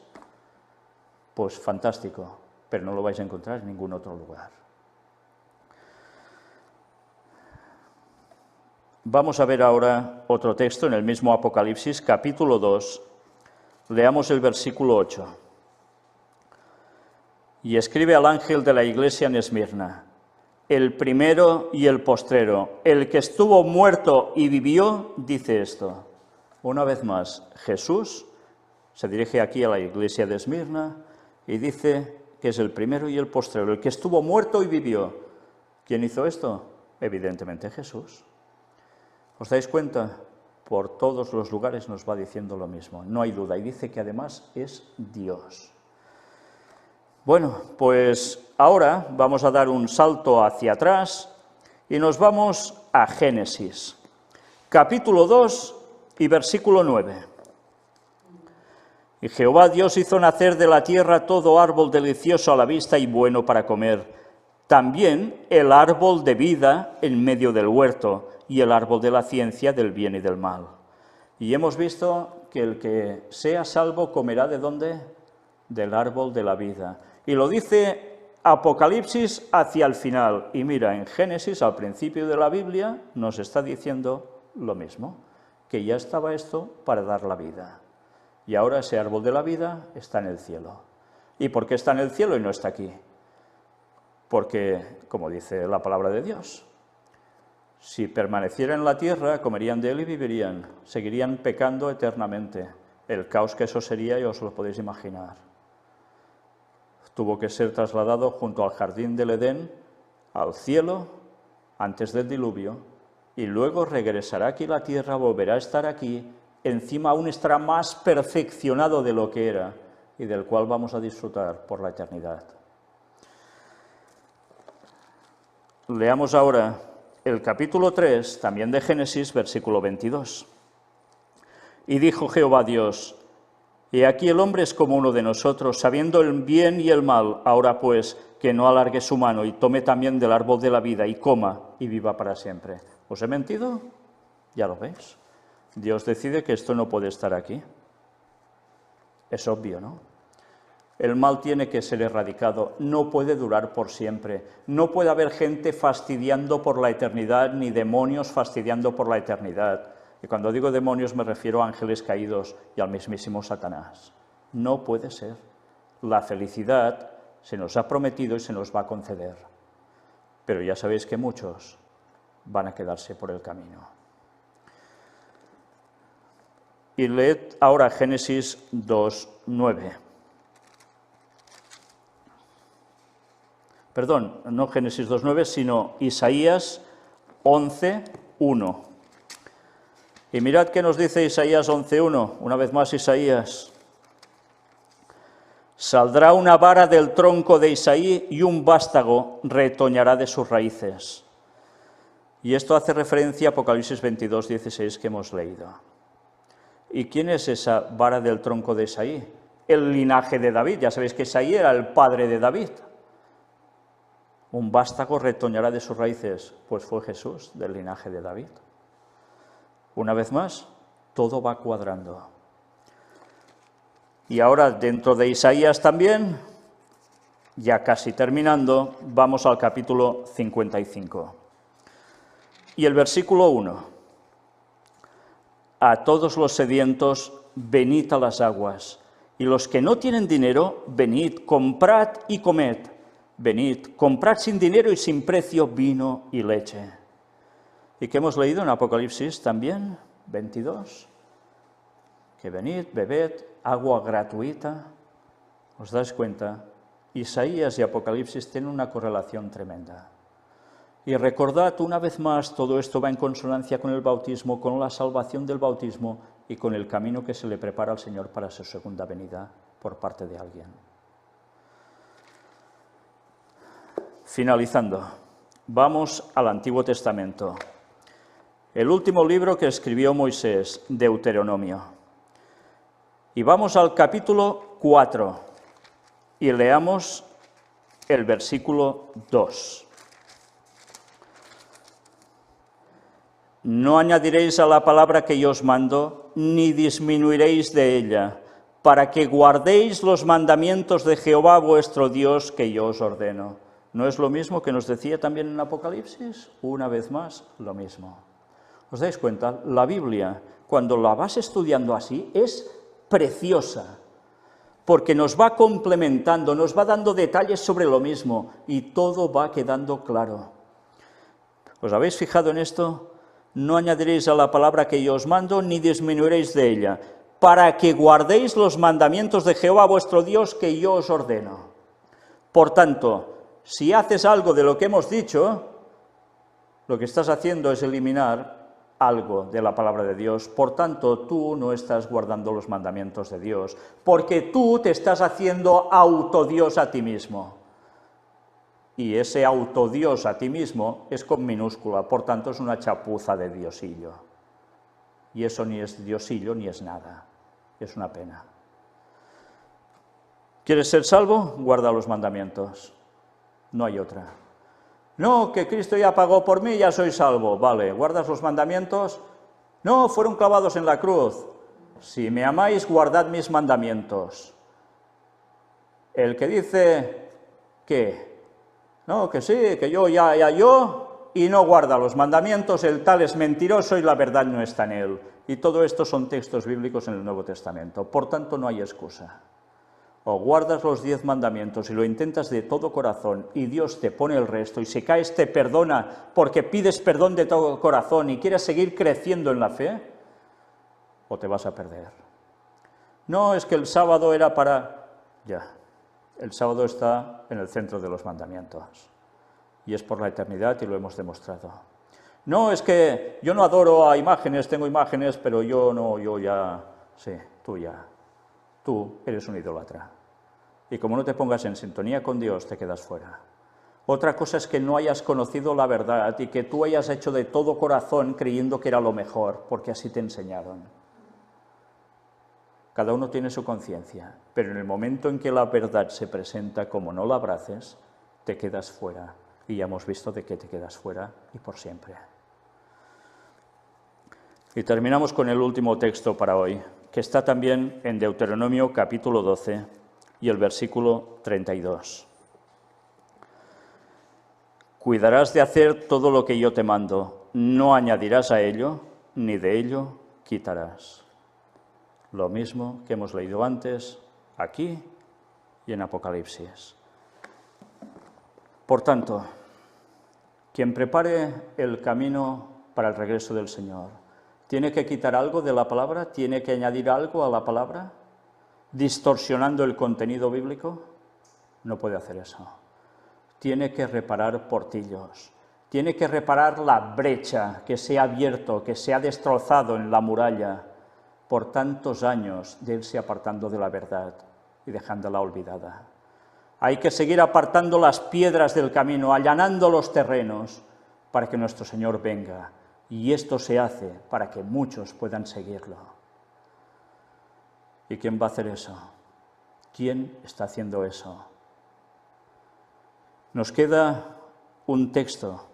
pues fantástico, pero no lo vais a encontrar en ningún otro lugar. Vamos a ver ahora otro texto en el mismo Apocalipsis, capítulo 2, leamos el versículo 8. Y escribe al ángel de la iglesia en Esmirna, el primero y el postrero, el que estuvo muerto y vivió, dice esto. Una vez más, Jesús se dirige aquí a la iglesia de Esmirna y dice que es el primero y el postrero, el que estuvo muerto y vivió. ¿Quién hizo esto? Evidentemente Jesús. ¿Os dais cuenta? Por todos los lugares nos va diciendo lo mismo, no hay duda, y dice que además es Dios. Bueno, pues ahora vamos a dar un salto hacia atrás y nos vamos a Génesis, capítulo 2 y versículo 9. Y Jehová Dios hizo nacer de la tierra todo árbol delicioso a la vista y bueno para comer, también el árbol de vida en medio del huerto y el árbol de la ciencia del bien y del mal. Y hemos visto que el que sea salvo comerá ¿de dónde? Del árbol de la vida. Y lo dice Apocalipsis hacia el final. Y mira, en Génesis, al principio de la Biblia, nos está diciendo lo mismo, que ya estaba esto para dar la vida. Y ahora ese árbol de la vida está en el cielo. ¿Y por qué está en el cielo y no está aquí? Porque, como dice la palabra de Dios, si permaneciera en la tierra, comerían de él y vivirían, seguirían pecando eternamente. El caos que eso sería, ya os lo podéis imaginar. Tuvo que ser trasladado junto al jardín del Edén, al cielo, antes del diluvio, y luego regresará aquí a la tierra, volverá a estar aquí, encima aún estará más perfeccionado de lo que era, y del cual vamos a disfrutar por la eternidad. Leamos ahora el capítulo 3, también de Génesis, versículo 22. Y dijo Jehová Dios: He aquí el hombre es como uno de nosotros, sabiendo el bien y el mal. Ahora pues, que no alargue su mano y tome también del árbol de la vida y coma y viva para siempre. ¿Os he mentido? Ya lo veis. Dios decide que esto no puede estar aquí. Es obvio, ¿no? El mal tiene que ser erradicado, no puede durar por siempre. No puede haber gente fastidiando por la eternidad, ni demonios fastidiando por la eternidad. Y cuando digo demonios me refiero a ángeles caídos y al mismísimo Satanás. No puede ser. La felicidad se nos ha prometido y se nos va a conceder. Pero ya sabéis que muchos van a quedarse por el camino. Y leed ahora Génesis 2:9. Perdón, no Génesis 2:9, sino Isaías 11:1. Y mirad qué nos dice Isaías 11:1, una vez más Isaías. Saldrá una vara del tronco de Isaí y un vástago retoñará de sus raíces. Y esto hace referencia a Apocalipsis 22:16 que hemos leído. ¿Y quién es esa vara del tronco de Isaí? El linaje de David. Ya sabéis que Isaí era el padre de David. Un vástago retoñará de sus raíces, pues fue Jesús del linaje de David. Una vez más, todo va cuadrando. Y ahora, dentro de Isaías también, ya casi terminando, vamos al capítulo 55. Y el versículo 1. A todos los sedientos, venid a las aguas, y los que no tienen dinero, venid, comprad y comed. Venid, comprad sin dinero y sin precio vino y leche. ¿Y qué hemos leído en Apocalipsis también? 22. Que venid, bebed, agua gratuita. ¿Os dais cuenta? Isaías y Apocalipsis tienen una correlación tremenda. Y recordad una vez más, todo esto va en consonancia con el bautismo, con la salvación del bautismo y con el camino que se le prepara al Señor para su segunda venida por parte de alguien. Finalizando, vamos al Antiguo Testamento. El último libro que escribió Moisés, Deuteronomio. Y vamos al capítulo 4 y leamos el versículo 2. No añadiréis a la palabra que yo os mando, ni disminuiréis de ella, para que guardéis los mandamientos de Jehová vuestro Dios que yo os ordeno. ¿No es lo mismo que nos decía también en Apocalipsis? Una vez más, lo mismo. ¿Os dais cuenta? La Biblia, cuando la vas estudiando así, es preciosa, porque nos va complementando, nos va dando detalles sobre lo mismo, y todo va quedando claro. ¿Os habéis fijado en esto? No añadiréis a la palabra que yo os mando, ni disminuiréis de ella, para que guardéis los mandamientos de Jehová vuestro Dios que yo os ordeno. Por tanto, si haces algo de lo que hemos dicho, lo que estás haciendo es eliminar algo de la palabra de Dios. Por tanto, tú no estás guardando los mandamientos de Dios, porque tú te estás haciendo autodios a ti mismo. y ese autodios a ti mismo es con minúscula, por tanto es una chapuza de diosillo. Y eso ni es diosillo ni es nada, es una pena. ¿Quieres ser salvo? Guarda los mandamientos, no hay otra. No, que Cristo ya pagó por mí, ya soy salvo, vale, ¿guardas los mandamientos? No, fueron clavados en la cruz. Si me amáis, guardad mis mandamientos. El que dice que, no, que sí, que yo, y no guarda los mandamientos, el tal es mentiroso y la verdad no está en él. Y todo esto son textos bíblicos en el Nuevo Testamento, por tanto no hay excusa. O guardas los 10 mandamientos y lo intentas de todo corazón y Dios te pone el resto y si caes te perdona porque pides perdón de todo corazón y quieres seguir creciendo en la fe, o te vas a perder. No, es que el sábado era para... Ya, el sábado está en el centro de los mandamientos y es por la eternidad y lo hemos demostrado. No, es que yo no adoro a imágenes, tengo imágenes, pero yo no, yo ya... Sí, tú ya. Tú eres un idólatra. Y como no te pongas en sintonía con Dios, te quedas fuera. Otra cosa es que no hayas conocido la verdad y que tú hayas hecho de todo corazón creyendo que era lo mejor, porque así te enseñaron. Cada uno tiene su conciencia, pero en el momento en que la verdad se presenta como no la abraces, te quedas fuera. Y ya hemos visto de que te quedas fuera y por siempre. Y terminamos con el último texto para hoy, que está también en Deuteronomio capítulo 12 y el versículo 32. Cuidarás de hacer todo lo que yo te mando, no añadirás a ello, ni de ello quitarás. Lo mismo que hemos leído antes, aquí y en Apocalipsis. Por tanto, quien prepare el camino para el regreso del Señor, ¿tiene que quitar algo de la palabra? ¿Tiene que añadir algo a la palabra? ¿Distorsionando el contenido bíblico? No puede hacer eso. Tiene que reparar portillos, tiene que reparar la brecha que se ha abierto, que se ha destrozado en la muralla por tantos años de irse apartando de la verdad y dejándola olvidada. Hay que seguir apartando las piedras del camino, allanando los terrenos para que nuestro Señor venga. Y esto se hace para que muchos puedan seguirlo. ¿Y quién va a hacer eso? ¿Quién está haciendo eso? Nos queda un texto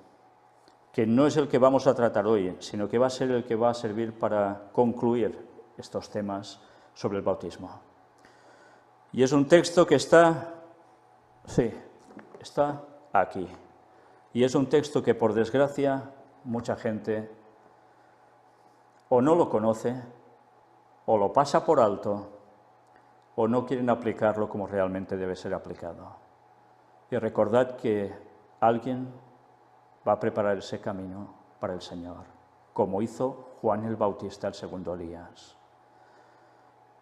que no es el que vamos a tratar hoy, sino que va a ser el que va a servir para concluir estos temas sobre el bautismo. Y es un texto que está aquí. Y es un texto que, por desgracia, mucha gente o no lo conoce, o lo pasa por alto, o no quieren aplicarlo como realmente debe ser aplicado. Y recordad que alguien va a preparar ese camino para el Señor, como hizo Juan el Bautista, el segundo Elías.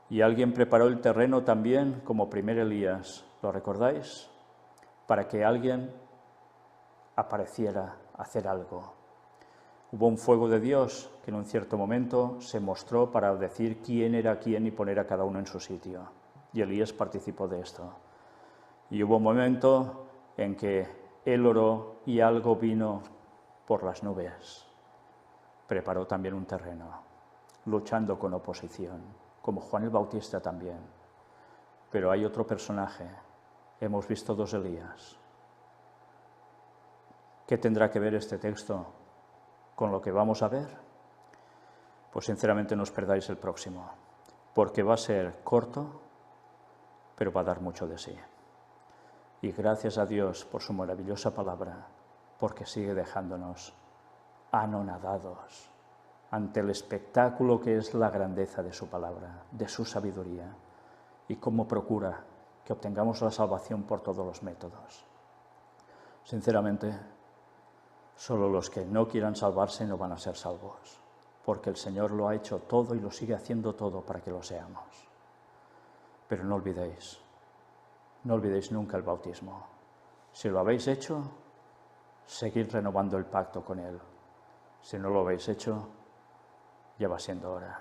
Y alguien preparó el terreno también como primer Elías, ¿lo recordáis? Para que alguien apareciera a hacer algo. Hubo un fuego de Dios que en un cierto momento se mostró para decir quién era quién y poner a cada uno en su sitio. Y Elías participó de esto. Y hubo un momento en que él oró y algo vino por las nubes. Preparó también un terreno, luchando con oposición, como Juan el Bautista también. Pero hay otro personaje. Hemos visto 2 Elías. ¿Qué tendrá que ver este texto con lo que vamos a ver? Pues sinceramente no os perdáis el próximo, porque va a ser corto, pero va a dar mucho de sí. Y gracias a Dios por su maravillosa palabra, porque sigue dejándonos anonadados ante el espectáculo que es la grandeza de su palabra, de su sabiduría, y cómo procura que obtengamos la salvación por todos los métodos. Sinceramente, solo los que no quieran salvarse no van a ser salvos, porque el Señor lo ha hecho todo y lo sigue haciendo todo para que lo seamos. Pero no olvidéis nunca el bautismo. Si lo habéis hecho, seguid renovando el pacto con Él. Si no lo habéis hecho, ya va siendo hora.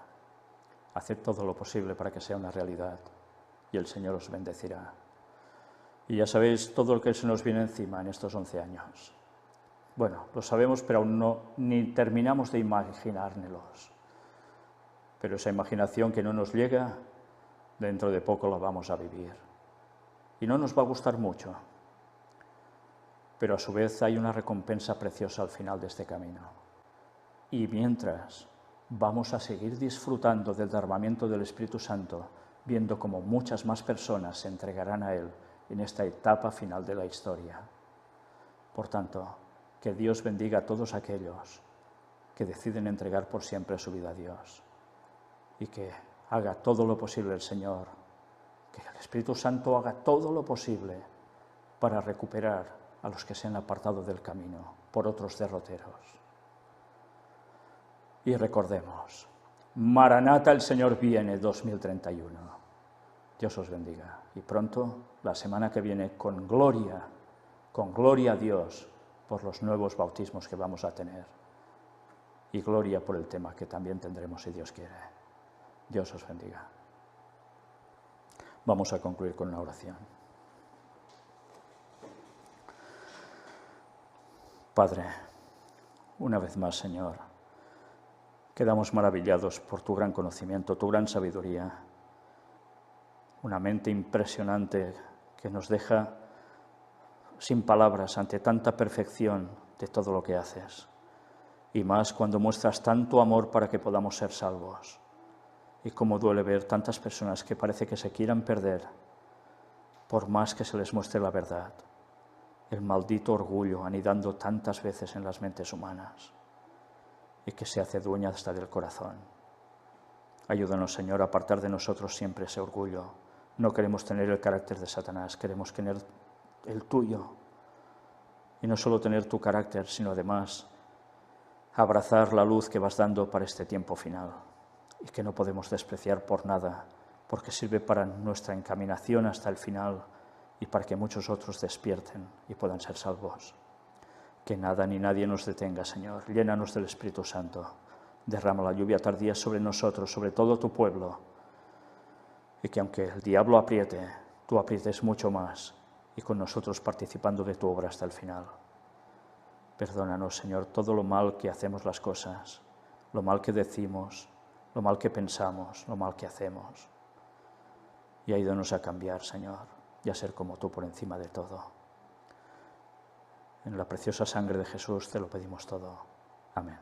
Haced todo lo posible para que sea una realidad y el Señor os bendecirá. Y ya sabéis todo lo que se nos viene encima en estos 11 años. Bueno, lo sabemos, pero aún no, ni terminamos de imaginárnoslos. Pero esa imaginación que no nos llega, dentro de poco la vamos a vivir. Y no nos va a gustar mucho, pero a su vez hay una recompensa preciosa al final de este camino. Y mientras vamos a seguir disfrutando del derramamiento del Espíritu Santo, viendo cómo muchas más personas se entregarán a Él en esta etapa final de la historia. Por tanto, que Dios bendiga a todos aquellos que deciden entregar por siempre su vida a Dios y que haga todo lo posible el Señor, que el Espíritu Santo haga todo lo posible para recuperar a los que se han apartado del camino por otros derroteros. Y recordemos, Maranata, el Señor viene 2031. Dios os bendiga. Y pronto, la semana que viene, con gloria a Dios por los nuevos bautismos que vamos a tener. Y gloria por el tema que también tendremos si Dios quiere. Dios os bendiga. Vamos a concluir con una oración. Padre, una vez más, Señor, quedamos maravillados por tu gran conocimiento, tu gran sabiduría, una mente impresionante que nos deja sin palabras ante tanta perfección de todo lo que haces, y más cuando muestras tanto amor para que podamos ser salvos. Y cómo duele ver tantas personas que parece que se quieran perder por más que se les muestre la verdad. El maldito orgullo anidando tantas veces en las mentes humanas y que se hace dueña hasta del corazón. Ayúdanos, Señor, a apartar de nosotros siempre ese orgullo. No queremos tener el carácter de Satanás, queremos tener el tuyo. Y no solo tener tu carácter, sino además abrazar la luz que vas dando para este tiempo final y que no podemos despreciar por nada, porque sirve para nuestra encaminación hasta el final y para que muchos otros despierten y puedan ser salvos. Que nada ni nadie nos detenga, Señor. Llénanos del Espíritu Santo. Derrama la lluvia tardía sobre nosotros, sobre todo tu pueblo. Y que aunque el diablo apriete, tú aprietes mucho más y con nosotros participando de tu obra hasta el final. Perdónanos, Señor, todo lo mal que hacemos las cosas, lo mal que decimos, lo mal que pensamos, lo mal que hacemos. Y ayúdanos a cambiar, Señor, y a ser como tú por encima de todo. En la preciosa sangre de Jesús te lo pedimos todo. Amén.